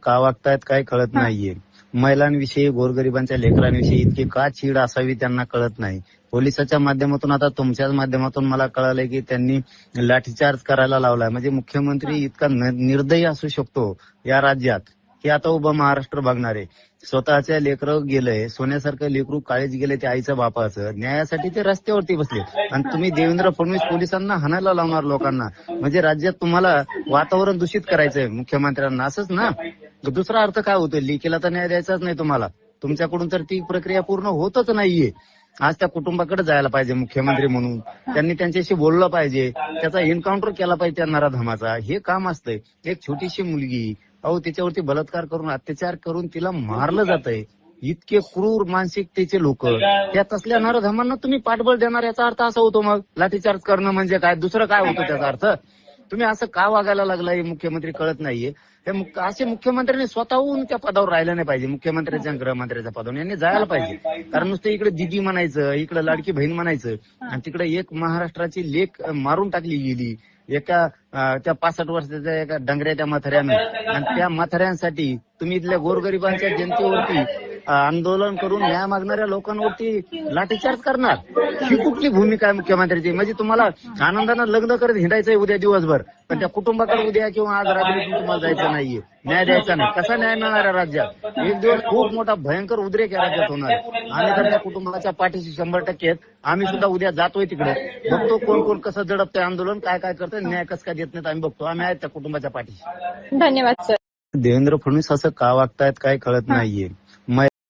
का वागतायत काय कळत नाहीये. महिलांविषयी, गोरगरिबांच्या लेकरांविषयी इतकी का चीड असावी त्यांना कळत नाही. पोलिसाच्या माध्यमातून, आता तुमच्याच माध्यमातून मला कळालंय की त्यांनी लाठीचार्ज करायला लावलाय. म्हणजे मुख्यमंत्री इतका निर्दयी असू शकतो या राज्यात की आता उभं महाराष्ट्र बघणार आहे. स्वतःच्या लेकरं गेलंय, सोन्यासारखं लेकरू काळीच गेले ते आईचं बापाचं, न्यायासाठी ते रस्त्यावरती बसले. आणि तुम्ही देवेंद्र फडणवीस पोलिसांना हाणायला लावणार लोकांना. म्हणजे राज्यात तुम्हाला वातावरण दूषित करायचंय मुख्यमंत्र्यांना, असंच ना. दुसरा अर्थ काय होतोय? लेकीला तर न्याय द्यायचाच नाही तुम्हाला. तुमच्याकडून तर ती प्रक्रिया पूर्ण होतच नाहीये. आज त्या कुटुंबाकडे जायला पाहिजे मुख्यमंत्री म्हणून, त्यांनी त्यांच्याशी बोललं पाहिजे, त्याचा एन्काउंटर केला पाहिजे त्या नराधमाचा. हे काम असतंय. एक छोटीशी मुलगी, अहो तिच्यावरती बलात्कार करून, अत्याचार करून तिला मारलं जातंय. इतके क्रूर मानसिकतेचे लोक, त्या तसल्या नराधमांना तुम्ही पाठबळ देणार, याचा अर्थ असा होतो मग लाठीचार्ज करणं म्हणजे काय? दुसरं काय होतं त्याचा अर्थ? तुम्ही असं का वागायला लागलाय मुख्यमंत्री कळत नाहीये. असे मुख्यमंत्र्यांनी स्वतःहून त्या पदावर राहिलं नाही पाहिजे, मुख्यमंत्र्याच्या गृहमंत्र्याच्या पदावर यांनी जायला पाहिजे. कारण नुसतं इकडे दिदी म्हणायचं, इकडे लाडकी बहीण म्हणायचं, आणि तिकडे एक महाराष्ट्राची लेक मारून टाकली गेली एका त्या 65 वर्षाच्या एका डंगऱ्याच्या म्हाताऱ्यानं. आणि त्या म्हाताऱ्यांसाठी तुम्ही इथल्या गोरगरिबांच्या जनतेवरती आंदोलन करून न्याय मागणाऱ्या लोकांवरती लाठीचार्ज करणार. ही कुठली भूमिका आहे मुख्यमंत्र्याची? म्हणजे तुम्हाला आनंदानं लग्न करत हिंडायचंय उद्या दिवसभर, पण त्या कुटुंबाकडे उद्या किंवा आज रात्री तुम्हाला जायचं नाहीये, न्याय द्यायचा नाही. कसा न्याय मिळणार आहे राज्यात? एक दिवस खूप मोठा भयंकर उद्रेक या राज्यात होणार आहे. आम्ही तर त्या कुटुंबाच्या पाठीशी 100% आहेत. आम्ही सुद्धा उद्या जातोय तिकडे, बघतो कोण कोण कसं जडपतंय आंदोलन, काय काय करतंय, न्याय कसं काय देत नाहीत आम्ही बघतो. आम्ही आहेत त्या कुटुंबाच्या पाठीशी. धन्यवाद सर. देवेंद्र फडणवीस असं का वागतायत काय कळत नाहीये.